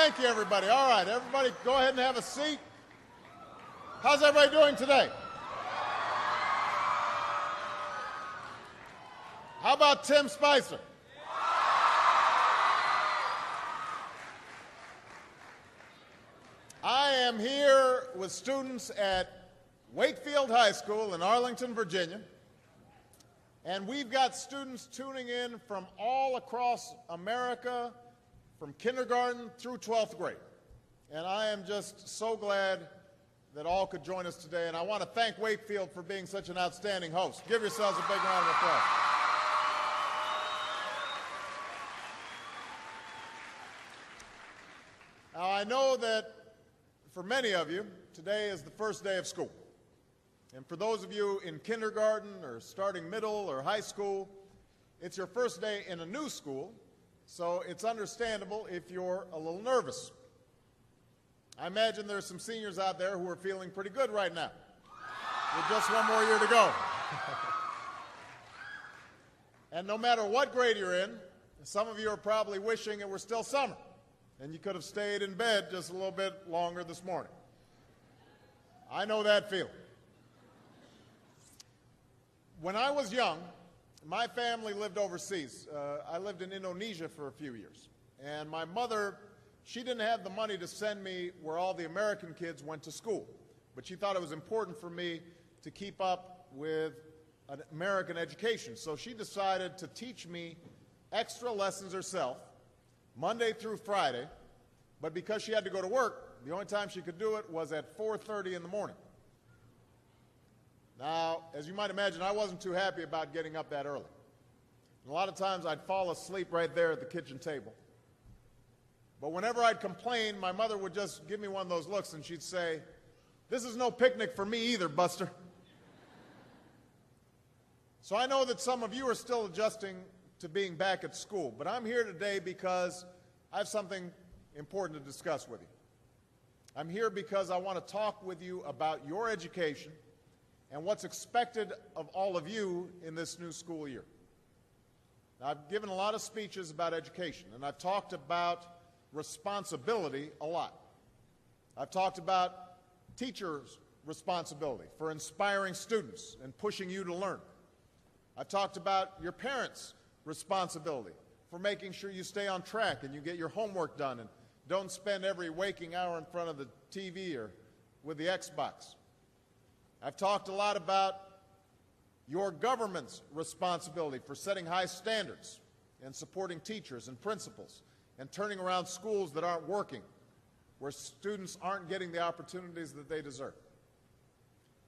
Thank you, everybody. All right, everybody go ahead and have a seat. How's everybody doing today? How about Tim Spicer? I am here with students at Wakefield High School in Arlington, Virginia, and we've got students tuning in from all across America, from kindergarten through 12th grade. And I am just so glad that all could join us today, and I want to thank Wakefield for being such an outstanding host. Give yourselves a big round of applause. Now, I know that for many of you, today is the first day of school. And for those of you in kindergarten or starting middle or high school, it's your first day in a new school, so it's understandable if you're a little nervous. I imagine there's some seniors out there who are feeling pretty good right now, with just one more year to go. And no matter what grade you're in, some of you are probably wishing it were still summer, and you could have stayed in bed just a little bit longer this morning. I know that feeling. When I was young, my family lived overseas. I lived in Indonesia for a few years. And my mother, she didn't have the money to send me where all the American kids went to school. But she thought it was important for me to keep up with an American education. So she decided to teach me extra lessons herself, Monday through Friday. But because she had to go to work, the only time she could do it was at 4:30 in the morning. Now, as you might imagine, I wasn't too happy about getting up that early. And a lot of times I'd fall asleep right there at the kitchen table. But whenever I'd complain, my mother would just give me one of those looks and she'd say, "This is no picnic for me either, Buster." So I know that some of you are still adjusting to being back at school, but I'm here today because I have something important to discuss with you. I'm here because I want to talk with you about your education and what's expected of all of you in this new school year. Now, I've given a lot of speeches about education, and I've talked about responsibility a lot. I've talked about teachers' responsibility for inspiring students and pushing you to learn. I've talked about your parents' responsibility for making sure you stay on track and you get your homework done and don't spend every waking hour in front of the TV or with the Xbox. I've talked a lot about your government's responsibility for setting high standards and supporting teachers and principals and turning around schools that aren't working, where students aren't getting the opportunities that they deserve.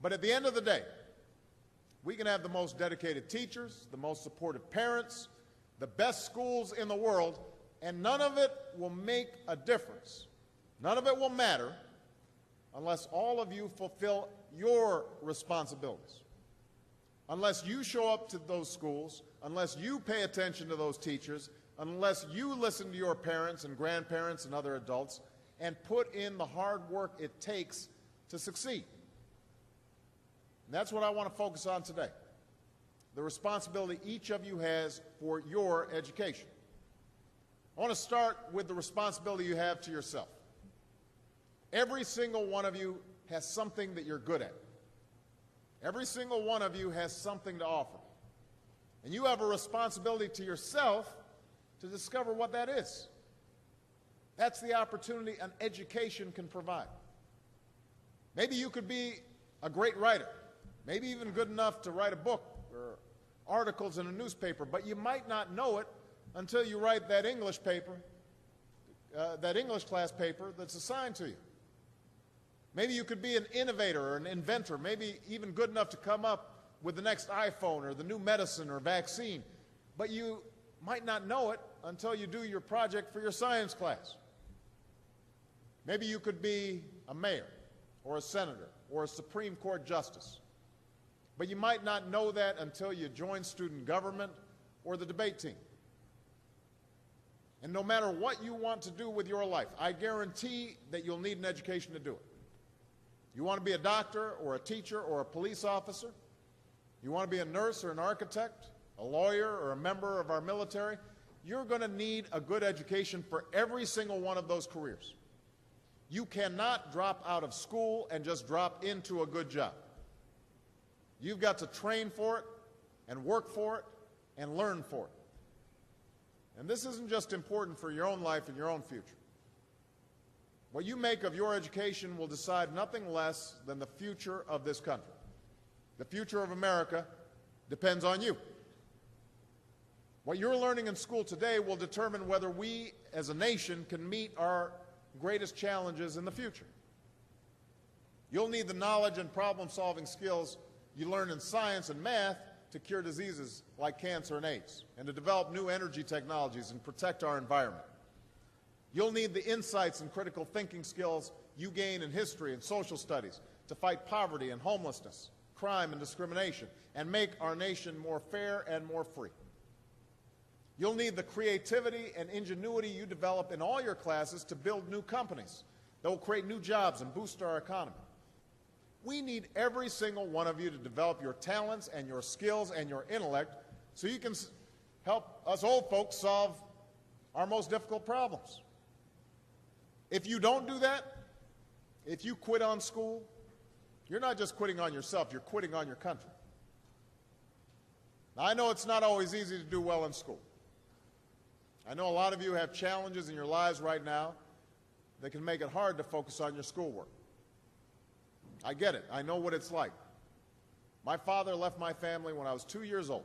But at the end of the day, we can have the most dedicated teachers, the most supportive parents, the best schools in the world, and none of it will make a difference. None of it will matter unless all of you fulfill your responsibilities. Unless you show up to those schools, unless you pay attention to those teachers, unless you listen to your parents and grandparents and other adults and put in the hard work it takes to succeed. And that's what I want to focus on today, the responsibility each of you has for your education. I want to start with the responsibility you have to yourself. Every single one of you has something that you're good at. Every single one of you has something to offer. And you have a responsibility to yourself to discover what that is. That's the opportunity an education can provide. Maybe you could be a great writer, maybe even good enough to write a book or articles in a newspaper, but you might not know it until you write that English paper, that English class paper that's assigned to you. Maybe you could be an innovator or an inventor, maybe even good enough to come up with the next iPhone or the new medicine or vaccine, but you might not know it until you do your project for your science class. Maybe you could be a mayor or a senator or a Supreme Court justice, but you might not know that until you join student government or the debate team. And no matter what you want to do with your life, I guarantee that you'll need an education to do it. You want to be a doctor or a teacher or a police officer? You want to be a nurse or an architect, a lawyer or a member of our military? you're going to need a good education for every single one of those careers. You cannot drop out of school and just drop into a good job. You've got to train for it and work for it and learn for it. And this isn't just important for your own life and your own future. What you make of your education will decide nothing less than the future of this country. The future of America depends on you. What you're learning in school today will determine whether we as a nation can meet our greatest challenges in the future. You'll need the knowledge and problem-solving skills you learn in science and math to cure diseases like cancer and AIDS, and to develop new energy technologies and protect our environment. You'll need the insights and critical thinking skills you gain in history and social studies to fight poverty and homelessness, crime and discrimination, and make our nation more fair and more free. You'll need the creativity and ingenuity you develop in all your classes to build new companies that will create new jobs and boost our economy. We need every single one of you to develop your talents and your skills and your intellect so you can help us old folks solve our most difficult problems. If you don't do that, if you quit on school, you're not just quitting on yourself, you're quitting on your country. Now, I know it's not always easy to do well in school. I know a lot of you have challenges in your lives right now that can make it hard to focus on your schoolwork. I get it. I know what it's like. My father left my family when I was 2 years old,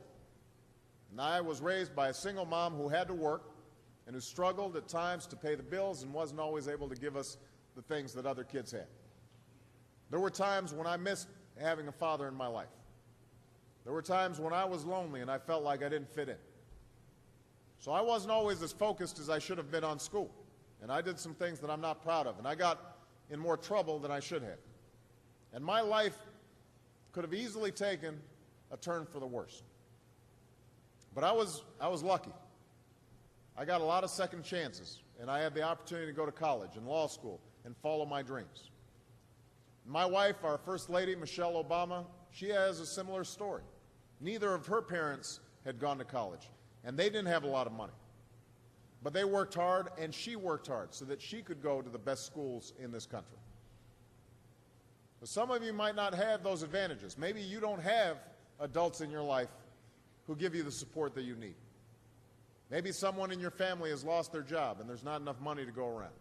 and I was raised by a single mom who had to work and who struggled at times to pay the bills and wasn't always able to give us the things that other kids had. There were times when I missed having a father in my life. There were times when I was lonely and I felt like I didn't fit in. So I wasn't always as focused as I should have been on school, and I did some things that I'm not proud of, and I got in more trouble than I should have. And my life could have easily taken a turn for the worse. But I was lucky. I got a lot of second chances, and I had the opportunity to go to college and law school and follow my dreams. My wife, our First Lady, Michelle Obama, she has a similar story. Neither of her parents had gone to college, and they didn't have a lot of money. But they worked hard, and she worked hard so that she could go to the best schools in this country. But some of you might not have those advantages. Maybe you don't have adults in your life who give you the support that you need. Maybe someone in your family has lost their job and there's not enough money to go around.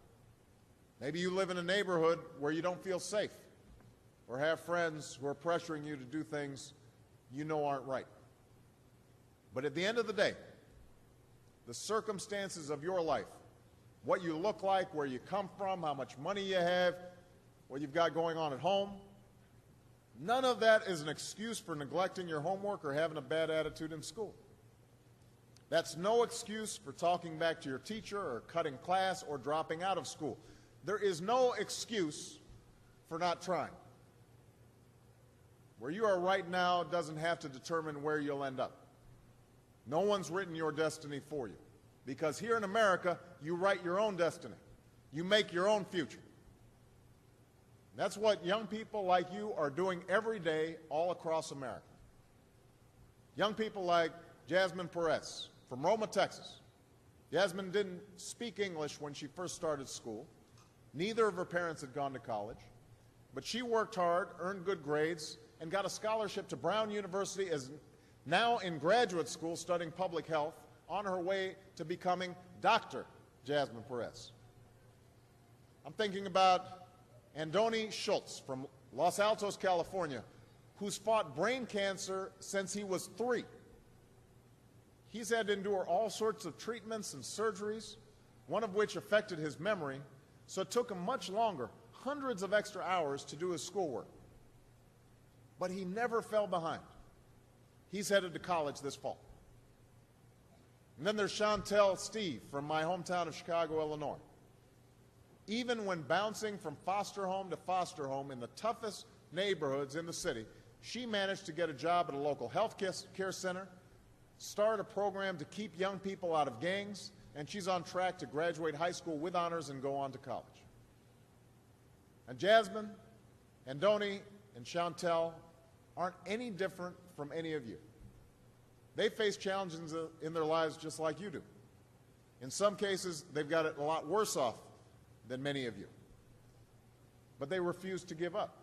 Maybe you live in a neighborhood where you don't feel safe or have friends who are pressuring you to do things you know aren't right. But at the end of the day, the circumstances of your life, what you look like, where you come from, how much money you have, what you've got going on at home, none of that is an excuse for neglecting your homework or having a bad attitude in school. That's no excuse for talking back to your teacher or cutting class or dropping out of school. There is no excuse for not trying. Where you are right now doesn't have to determine where you'll end up. No one's written your destiny for you, because here in America, you write your own destiny. You make your own future. That's what young people like you are doing every day all across America. Young people like Jasmine Perez from Roma, Texas. Jasmine didn't speak English when she first started school. Neither of her parents had gone to college. But she worked hard, earned good grades, and got a scholarship to Brown University, as now in graduate school studying public health, on her way to becoming Dr. Jasmine Perez. I'm thinking about Andoni Schultz from Los Altos, California, who's fought brain cancer since he was 3. He's had to endure all sorts of treatments and surgeries, one of which affected his memory, so it took him much longer, hundreds of extra hours, to do his schoolwork. But he never fell behind. He's headed to college this fall. And then there's Chantel Steve from my hometown of Chicago, Illinois. Even when bouncing from foster home to foster home in the toughest neighborhoods in the city, she managed to get a job at a local health care center, start a program to keep young people out of gangs, and she's on track to graduate high school with honors and go on to college. And Jasmine, Andoni, and Chantel aren't any different from any of you. They face challenges in their lives just like you do. In some cases, they've got it a lot worse off than many of you. But they refuse to give up.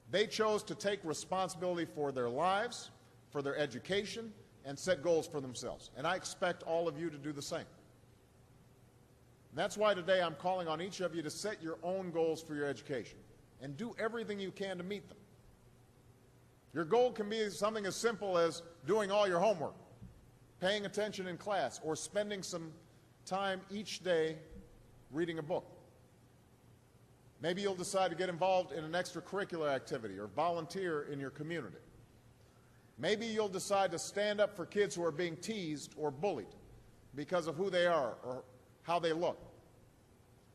They chose to take responsibility for their lives, for their education, and set goals for themselves. And I expect all of you to do the same. And that's why today I'm calling on each of you to set your own goals for your education and do everything you can to meet them. Your goal can be something as simple as doing all your homework, paying attention in class, or spending some time each day reading a book. Maybe you'll decide to get involved in an extracurricular activity or volunteer in your community. Maybe you'll decide to stand up for kids who are being teased or bullied because of who they are or how they look.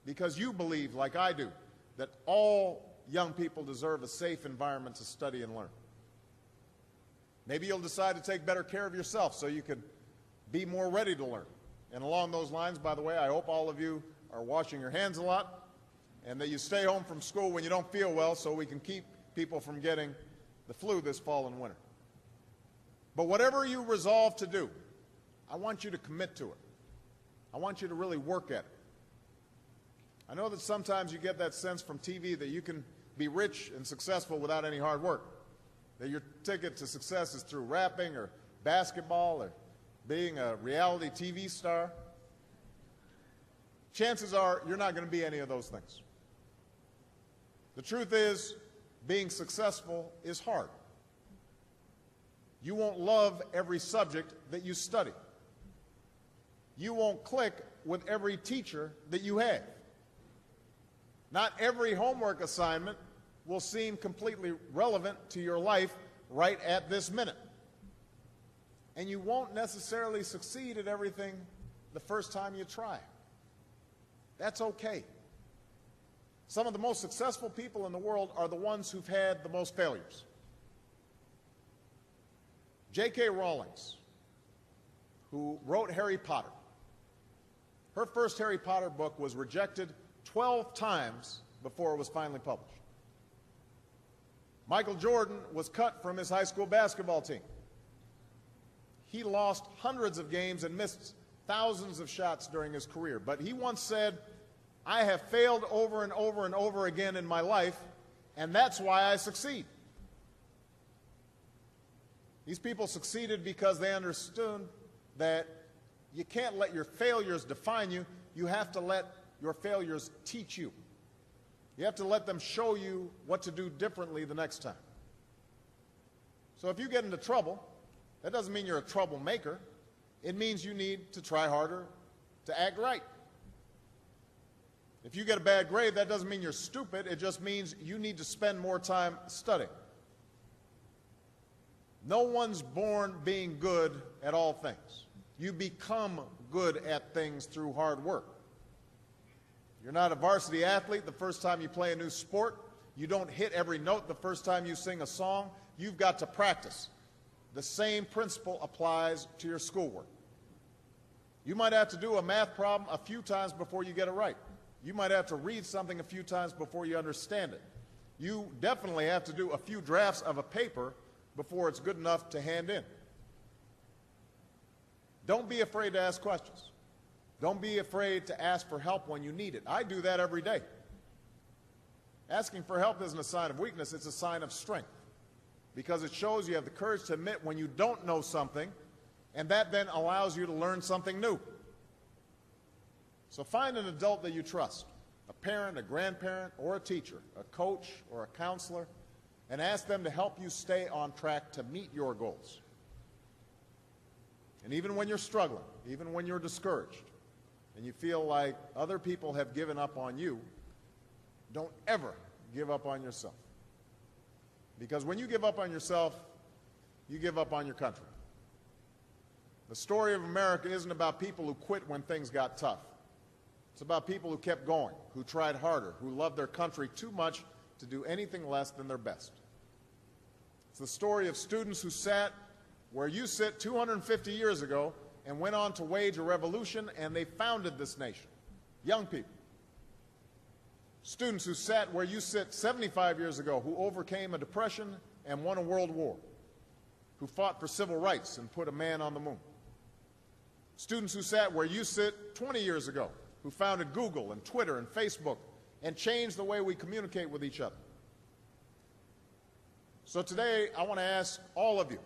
Because you believe, like I do, that all young people deserve a safe environment to study and learn. Maybe you'll decide to take better care of yourself so you can be more ready to learn. And along those lines, by the way, I hope all of you are washing your hands a lot and that you stay home from school when you don't feel well so we can keep people from getting the flu this fall and winter. But whatever you resolve to do, I want you to commit to it. I want you to really work at it. I know that sometimes you get that sense from TV that you can be rich and successful without any hard work, that your ticket to success is through rapping or basketball or being a reality TV star. Chances are you're not going to be any of those things. The truth is, being successful is hard. You won't love every subject that you study. You won't click with every teacher that you have. Not every homework assignment will seem completely relevant to your life right at this minute. And you won't necessarily succeed at everything the first time you try. That's okay. Some of the most successful people in the world are the ones who've had the most failures. J.K. Rowling, who wrote Harry Potter, her first Harry Potter book was rejected 12 times before it was finally published. Michael Jordan was cut from his high school basketball team. He lost hundreds of games and missed thousands of shots during his career. But he once said, "I have failed over and over and over again in my life, and that's why I succeed." These people succeeded because they understood that you can't let your failures define you. You have to let your failures teach you. You have to let them show you what to do differently the next time. So if you get into trouble, that doesn't mean you're a troublemaker. It means you need to try harder to act right. If you get a bad grade, that doesn't mean you're stupid. It just means you need to spend more time studying. No one's born being good at all things. You become good at things through hard work. You're not a varsity athlete the first time you play a new sport. You don't hit every note the first time you sing a song. You've got to practice. The same principle applies to your schoolwork. You might have to do a math problem a few times before you get it right. You might have to read something a few times before you understand it. You definitely have to do a few drafts of a paper before it's good enough to hand in. Don't be afraid to ask questions. Don't be afraid to ask for help when you need it. I do that every day. Asking for help isn't a sign of weakness, it's a sign of strength, because it shows you have the courage to admit when you don't know something, and that then allows you to learn something new. So find an adult that you trust, a parent, a grandparent, or a teacher, a coach, or a counselor, and ask them to help you stay on track to meet your goals. And even when you're struggling, even when you're discouraged, and you feel like other people have given up on you, don't ever give up on yourself. Because when you give up on yourself, you give up on your country. The story of America isn't about people who quit when things got tough. It's about people who kept going, who tried harder, who loved their country too much to do anything less than their best. It's the story of students who sat where you sit 250 years ago and went on to wage a revolution, and they founded this nation. Young people. Students who sat where you sit 75 years ago, who overcame a depression and won a world war, who fought for civil rights and put a man on the moon. Students who sat where you sit 20 years ago, who founded Google and Twitter and Facebook and changed the way we communicate with each other. So today, I want to ask all of you,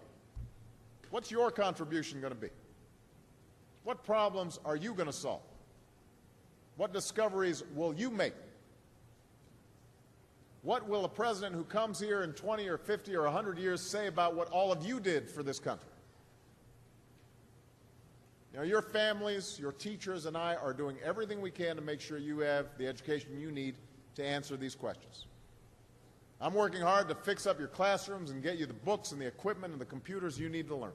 what's your contribution going to be? What problems are you going to solve? What discoveries will you make? What will a president who comes here in 20 or 50 or 100 years say about what all of you did for this country? You know, your families, your teachers, and I are doing everything we can to make sure you have the education you need to answer these questions. I'm working hard to fix up your classrooms and get you the books and the equipment and the computers you need to learn.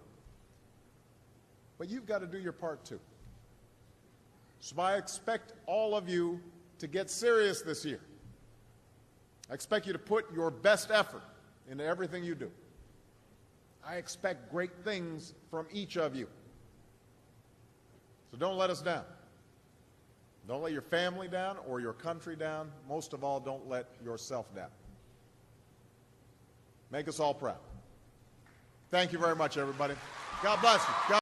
But you've got to do your part too. So I expect all of you to get serious this year. I expect you to put your best effort into everything you do. I expect great things from each of you. So don't let us down. Don't let your family down or your country down. Most of all, don't let yourself down. Make us all proud. Thank you very much, everybody. God bless you. God